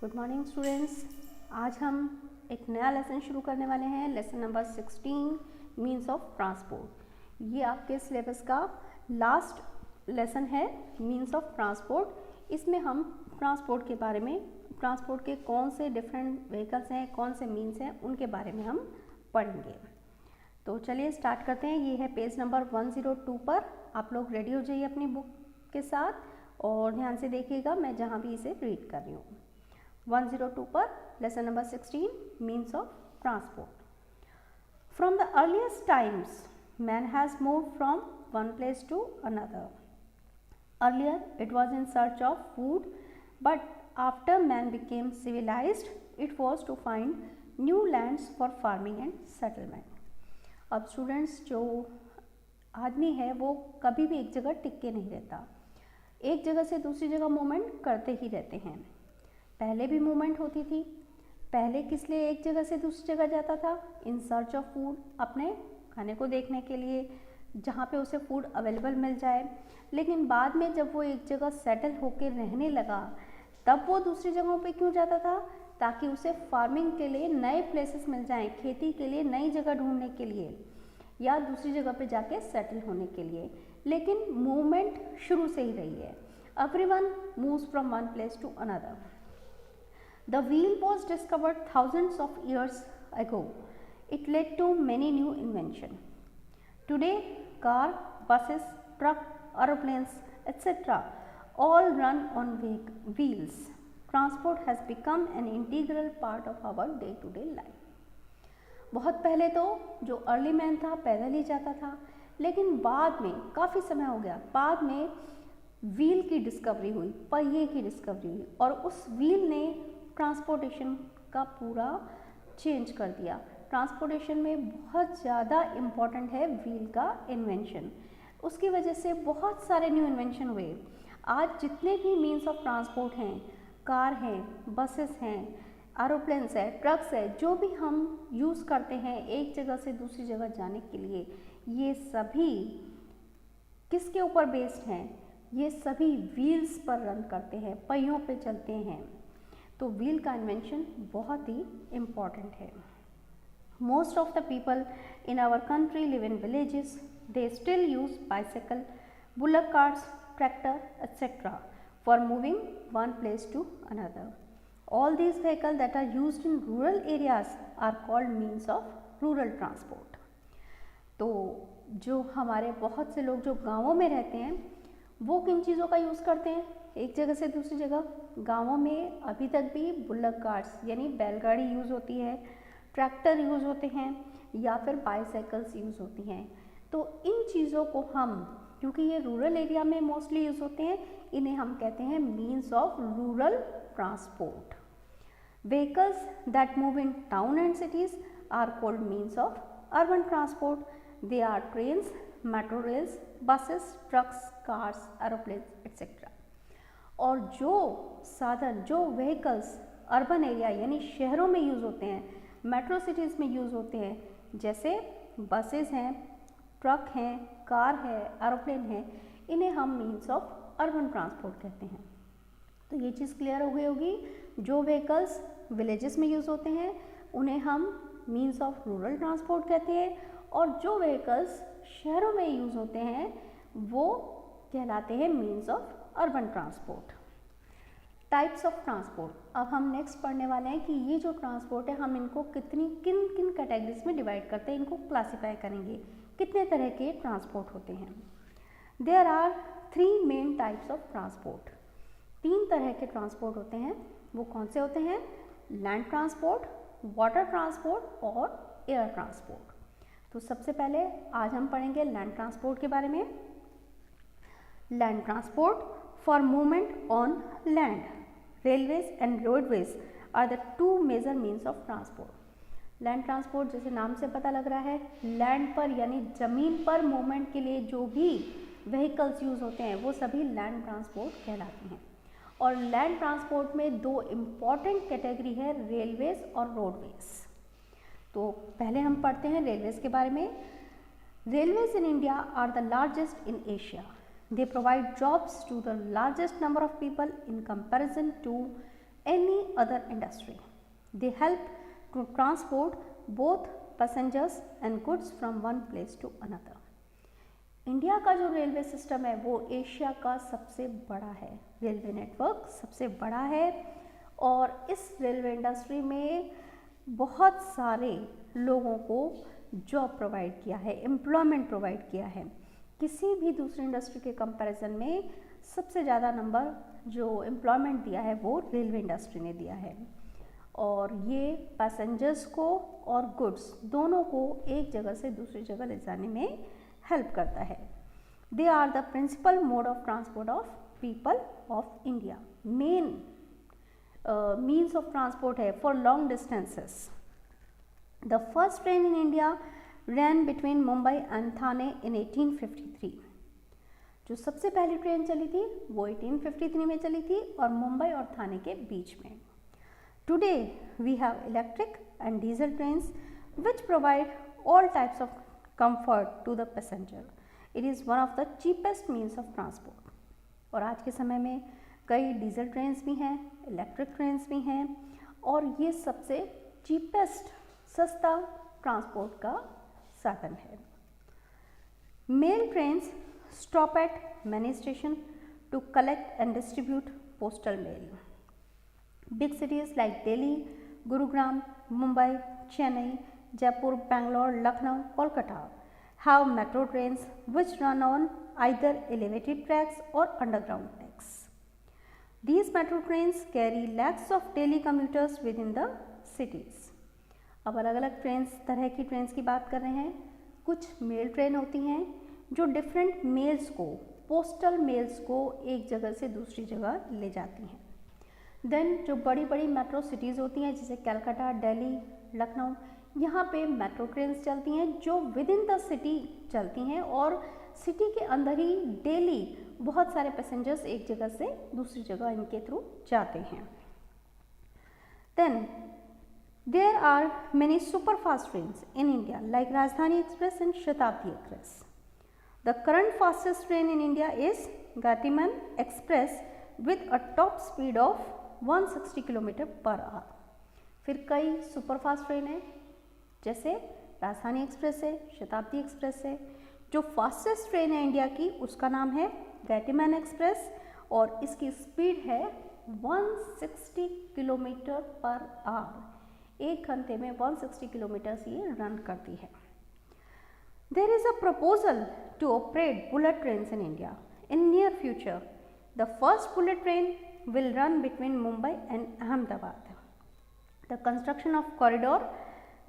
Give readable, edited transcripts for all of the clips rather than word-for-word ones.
Good morning students. आज हम एक नया लेसन शुरू करने वाले हैं, lesson number 16 means of transport. ये आपके सिलेबस का लास्ट लेसन है, मीन्स ऑफ ट्रांसपोर्ट। इसमें हम ट्रांसपोर्ट के बारे में, ट्रांसपोर्ट के कौन से डिफरेंट व्हीकल्स हैं, कौन से मीन्स हैं, उनके बारे में हम पढ़ेंगे। तो चलिए स्टार्ट करते हैं। ये है पेज नंबर 102 पर। आप लोग रेडी हो जाइए अपनी बुक के साथ और ध्यान से देखिएगा, मैं जहाँ भी इसे रीड कर रही हूँ। 102 पर lesson number 16 means of transport. From the earliest times, man has moved from one place to another. Earlier, it was in search of food, but after man became civilized, it was to find new lands for farming and settlement. अब students, जो आदमी है वो कभी भी एक जगह टिक के नहीं रहता, एक जगह से दूसरी जगह मूवमेंट करते ही रहते हैं। पहले भी मूवमेंट होती थी। पहले किस लिए एक जगह से दूसरी जगह जाता था? इन सर्च ऑफ फूड, अपने खाने को देखने के लिए, जहाँ पे उसे फूड अवेलेबल मिल जाए। लेकिन बाद में जब वो एक जगह सेटल होकर रहने लगा, तब वो दूसरी जगहों पे क्यों जाता था? ताकि उसे फार्मिंग के लिए नए प्लेसेस मिल जाएं, खेती के लिए नई जगह ढूंढने के लिए या दूसरी जगह पे जाके सेटल होने के लिए। लेकिन मूवमेंट शुरू से ही रही है। Everyone moves from one place to another. The wheel was discovered thousands of years ago. It led to many new inventions. Today, car, buses, truck, aeroplanes, etc. all run on wheels. Transport has become an integral part of our day-to-day life. बहुत पहले तो जो early man था पैदल ही जाता था, लेकिन बाद में काफ़ी समय हो गया, बाद में व्हील की डिस्कवरी हुई, पहिए की डिस्कवरी हुई और उस व्हील ने ट्रांसपोर्टेशन का पूरा चेंज कर दिया। ट्रांसपोर्टेशन में बहुत ज़्यादा इम्पॉर्टेंट है व्हील का इन्वेंशन। उसकी वजह से बहुत सारे न्यू इन्वेंशन हुए। आज जितने भी मीन्स ऑफ ट्रांसपोर्ट हैं, कार हैं, बसेस हैं, एरोप्लेन्स है, ट्रक्स है, जो भी हम यूज़ करते हैं एक जगह से दूसरी जगह जाने के लिए, ये सभी किसके ऊपर बेस्ड हैं? ये सभी व्हील्स पर रन करते हैं, पहियों पे चलते हैं। तो व्हील का इन्वेंशन बहुत ही इम्पॉर्टेंट है। Most of the people in our country live in villages. They still use bicycle, bullock carts, tractor etcetera for moving one place to another. All these vehicle that are used in rural areas are called means of rural transport. तो जो हमारे बहुत से लोग जो गाँवों में रहते हैं वो किन चीज़ों का यूज़ करते हैं एक जगह से दूसरी जगह? गाँवों में अभी तक भी बुलक कार्ट्स यानी बैलगाड़ी यूज़ होती है, ट्रैक्टर यूज़ होते हैं या फिर बाईसाइकिल्स यूज़ होती हैं। तो इन चीज़ों को हम, क्योंकि ये रूरल एरिया में मोस्टली यूज़ होते हैं, इन्हें हम कहते हैं means of rural transport. Vehicles that move in town and cities are called means of urban transport. They are trains, metro rails, buses, trucks, cars, aeroplanes etcetera. और जो साधन, जो व्हीकल्स अर्बन एरिया यानी शहरों में यूज़ होते हैं, metro cities में यूज़ होते हैं, जैसे बसेस हैं, ट्रक हैं, कार है, एरोप्लेन है, इन्हें हम मीन्स ऑफ अर्बन ट्रांसपोर्ट कहते हैं। तो ये चीज़ क्लियर हो गई होगी। जो व्हीकल्स विलेजेस में यूज़ होते हैं उन्हें हम मीन्स ऑफ रूरल ट्रांसपोर्ट कहते हैं और जो व्हीकल्स शहरों में यूज़ होते हैं वो कहलाते हैं means of urban transport. Types of transport. अब हम नेक्स्ट पढ़ने वाले हैं कि ये जो ट्रांसपोर्ट है हम इनको किन किन कैटेगरीज में डिवाइड करते हैं, इनको क्लासिफाई करेंगे, कितने तरह के ट्रांसपोर्ट होते हैं। There are 3 main types of transport. 3 तरह के ट्रांसपोर्ट होते हैं। वो कौन से होते हैं? लैंड ट्रांसपोर्ट, वाटर ट्रांसपोर्ट और एयर ट्रांसपोर्ट। तो सबसे पहले आज हम पढ़ेंगे लैंड ट्रांसपोर्ट के बारे में। Land transport for movement on land, railways and roadways are the 2 major means of transport. Land transport जैसे नाम से पता लग रहा है, लैंड पर यानी ज़मीन पर मूवमेंट के लिए जो भी व्हीकल्स यूज़ होते हैं वो सभी लैंड ट्रांसपोर्ट कहलाते हैं। और लैंड ट्रांसपोर्ट में 2 इम्पॉर्टेंट कैटेगरी है, रेलवेज और रोडवेज। तो पहले हम पढ़ते हैं रेलवेज के बारे में। Railways in India are the largest in Asia. They provide jobs to the largest number of people in comparison to any other industry. They help to transport both passengers and goods from one place to another. India का जो railway system है वो Asia का सबसे बड़ा है, railway network सबसे बड़ा है और इस रेलवे इंडस्ट्री में बहुत सारे लोगों को जॉब प्रोवाइड किया है, एम्प्लॉयमेंट प्रोवाइड किया है। किसी भी दूसरी इंडस्ट्री के कंपैरिजन में सबसे ज़्यादा नंबर जो एम्प्लॉयमेंट दिया है वो रेलवे इंडस्ट्री ने दिया है और ये पैसेंजर्स को और गुड्स दोनों को एक जगह से दूसरी जगह ले जाने में हेल्प करता है। They are the principal mode of transport of people of India. Main means of transport है for long distances. The first train in India ran between Mumbai and Thane in 1853। जो सबसे पहली ट्रेन चली थी वो 1853 में चली थी और मुंबई और थाने के बीच में। Today we have electric and diesel trains which provide all types of comfort to the passenger. It is one of the cheapest means of transport. और आज के समय में कई डीजल ट्रेन्स भी हैं, इलेक्ट्रिक ट्रेन्स भी हैं और ये सबसे चीपेस्ट सस्ता ट्रांसपोर्ट का साधन है। Mail trains stop at many station to collect and distribute postal mail. Big cities like Delhi, Gurugram, Mumbai, Chennai, Jaipur, Bangalore, Lucknow, Kolkata have metro trains which run on either elevated tracks or underground tracks. These metro trains carry lakhs of daily commuters within the cities. अब अलग अलग trains तरह की trains की बात कर रहे हैं। कुछ मेल ट्रेन होती हैं जो डिफरेंट मेल्स को, पोस्टल मेल्स को एक जगह से दूसरी जगह ले जाती हैं। देन जो बड़ी बड़ी मेट्रो सिटीज़ होती हैं जैसे कलकत्ता, दिल्ली, लखनऊ, यहाँ पे मेट्रो ट्रेन्स चलती हैं जो विद इन द सिटी चलती हैं और सिटी के अंदर ही डेली बहुत सारे पैसेंजर्स एक जगह से दूसरी जगह इनके थ्रू जाते हैं। Then there are many super fast trains in India like Rajdhani express and Shatabdi express. The current fastest train in India is Gatiman express with a top speed of 160 kilometre per hour. फिर कई सुपर फास्ट ट्रेन है जैसे राजधानी express है, शताब्दी express है। जो fastest train है इंडिया की उसका नाम है गतिमान एक्सप्रेस और इसकी स्पीड है 160 किलोमीटर पर आवर। एक घंटे में 160 किलोमीटर ये रन करती है। There is a proposal to operate bullet trains in India in near future. The first bullet train will run between Mumbai and Ahmedabad. The construction of corridor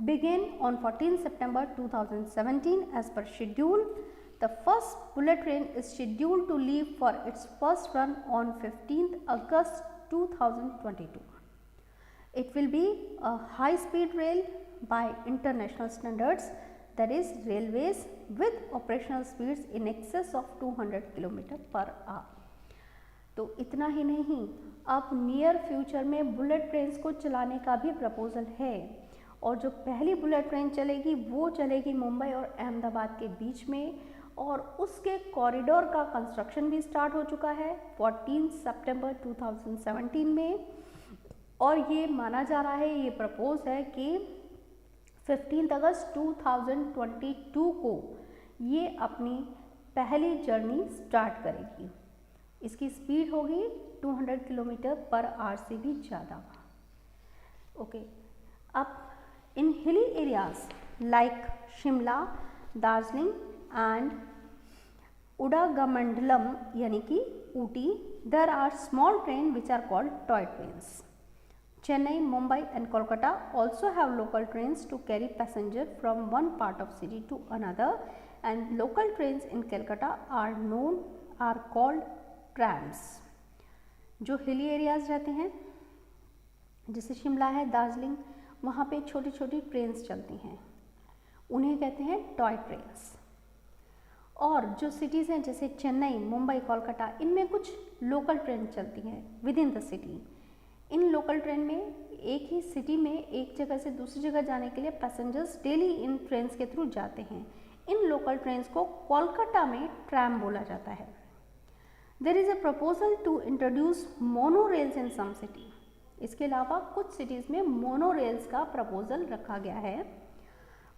began on 14 September 2017 as per schedule. The first bullet train is scheduled to leave for its first run on 15th August 2022. It will be a high speed rail by international standards, that is railways with operational speeds in excess of 200 km per hour. तो इतना ही नहीं, अब near future में bullet trains को चलाने का भी proposal है और जो पहली बुलेट ट्रेन चलेगी वो चलेगी मुंबई और अहमदाबाद के बीच में और उसके कॉरिडोर का कंस्ट्रक्शन भी स्टार्ट हो चुका है 14 सितंबर 2017 में और ये माना जा रहा है, ये प्रपोज है कि 15 अगस्त 2022 को ये अपनी पहली जर्नी स्टार्ट करेगी। इसकी स्पीड होगी 200 किलोमीटर पर आवर से भी ज़्यादा। ओके, अब in hilly areas like Shimla, Darjeeling and Udagamandalam यानी कि Ooty, there are small train which are called toy trains. Chennai, Mumbai and Kolkata also have local trains to carry passenger from one part of city to another and local trains in Kolkata are called trams. जो hilly areas रहते हैं जैसे शिमला है, दार्जिलिंग, वहाँ पे छोटी छोटी trains चलती हैं, उन्हें कहते हैं टॉय ट्रेन्स। और जो सिटीज़ हैं जैसे चेन्नई, मुंबई, कोलकाता, इनमें कुछ लोकल ट्रेन चलती हैं with in the city. In local train में एक ही सिटी में एक जगह से दूसरी जगह जाने के लिए पैसेंजर्स डेली इन ट्रेन्स के थ्रू जाते हैं। इन लोकल ट्रेन्स को कोलकाता में ट्रैम बोला जाता है। There is a proposal to introduce mono rails in some city. इसके अलावा कुछ सिटीज़ में मोनो रेल्स का प्रपोजल रखा गया है।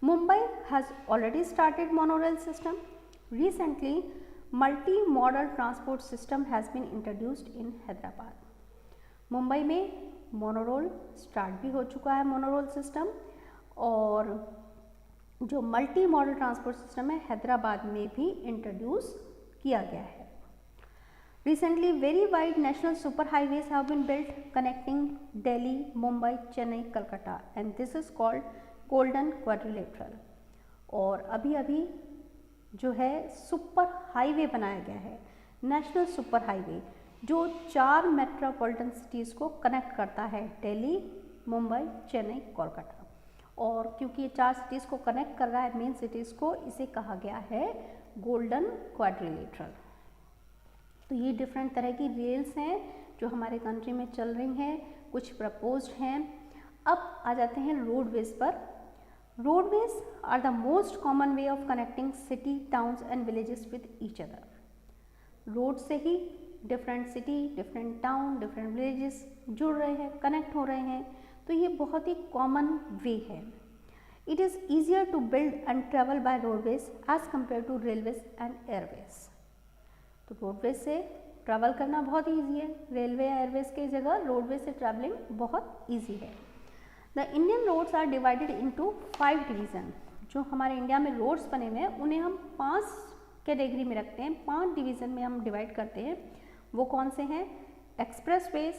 Mumbai has already started mono rail system. Recently multi modal transport system has been introduced in Hyderabad. Mumbai में मोनोरोल स्टार्ट भी हो चुका है, मोनोरोल सिस्टम, और जो मल्टी मॉडल ट्रांसपोर्ट सिस्टम है हैदराबाद में भी इंट्रोड्यूस किया गया है। Recently, very wide national super highways have been built connecting Delhi, Mumbai, Chennai, Kolkata, and this is called Golden Quadrilateral. और अभी जो है सुपर हाईवे बनाया गया है, नेशनल सुपर हाईवे, जो 4 मेट्रोपॉलिटन सिटीज़ को कनेक्ट करता है, दिल्ली, मुंबई, चेन्नई, कोलकाता। और क्योंकि ये 4 सिटीज़ को कनेक्ट कर रहा है, मेन सिटीज़ को, इसे कहा गया है गोल्डन क्वाड्रिलेटरल। तो ये डिफरेंट तरह की रेल्स हैं जो हमारे कंट्री में चल रही हैं, कुछ प्रपोज्ड हैं। अब आ जाते हैं रोडवेज पर। Roadways are the most common way of connecting city, towns and villages with each other. Road से ही different city, different town, different villages जुड़ रहे हैं, कनेक्ट हो रहे हैं, तो ये बहुत ही कॉमन वे है। It is easier to build and travel by roadways as compare to railways and airways. तो रोडवेज से ट्रैवल करना बहुत ईजी है, रेलवे या एयरवेज की जगह रोडवेज से ट्रैवलिंग बहुत ईजी है। The Indian roads are divided into 5 division. जो हमारे इंडिया में रोड्स बने हुए हैं उन्हें हम 5 कैटेगरी में रखते हैं, 5 डिवीज़न में हम डिवाइड करते हैं। वो कौन से हैं? Expressways,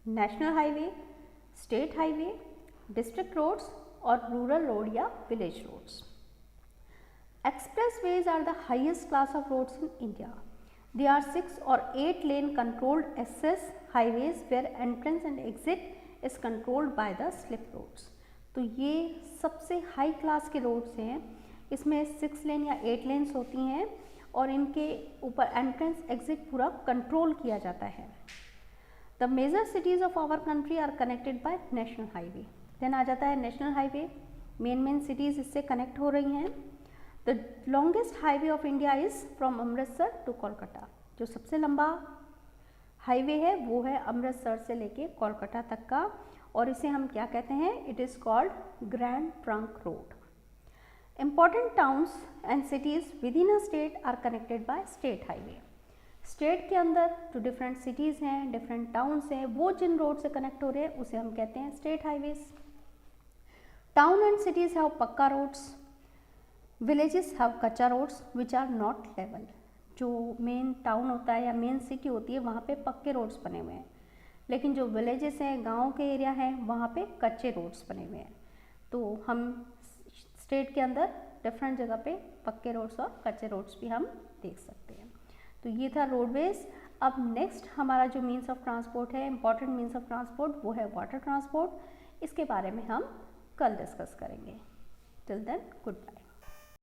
national highway, state highway, district roads और रूरल रोड या village roads. Expressways are the highest class of roads in India. They are 6 or 8 lane controlled access highways where entrance and exit is controlled by the slip roads. तो ये सबसे high class के roads हैं, इसमें 6 लेन या 8 lens होती हैं और इनके ऊपर एंट्रेंस एग्जिट पूरा कंट्रोल किया जाता है। The major cities of our country are connected by national highway. Then आ जाता है नेशनल हाईवे, मेन सिटीज़ इससे कनेक्ट हो रही हैं। The longest highway of India is from Amritsar to Kolkata. जो सबसे लंबा हाईवे है वो है अमृतसर से लेके कोलकाता तक का, और इसे हम क्या कहते हैं? It is called grand trunk road. Important towns and cities within a state are connected by state highway. State के अंदर जो डिफरेंट सिटीज़ हैं, डिफरेंट टाउन्स हैं, वो जिन रोड से कनेक्ट हो रहे हैं उसे हम कहते हैं state highways. Town and cities have pucca roads, villages have kutcha roads which are not level. जो मेन टाउन होता है या मेन सिटी होती है वहाँ पे पक्के रोड्स बने हुए हैं, लेकिन जो विलेजेस हैं, गांव के एरिया हैं, वहाँ पे कच्चे रोड्स बने हुए हैं। तो हम स्टेट के अंदर डिफरेंट जगह पे पक्के रोड्स और कच्चे रोड्स भी हम देख सकते हैं। तो ये था रोडवेज। अब नेक्स्ट हमारा जो मीन्स ऑफ ट्रांसपोर्ट है, इंपॉर्टेंट मीन्स ऑफ ट्रांसपोर्ट, वो है वाटर ट्रांसपोर्ट। इसके बारे में हम कल डिस्कस करेंगे। Till then good bye.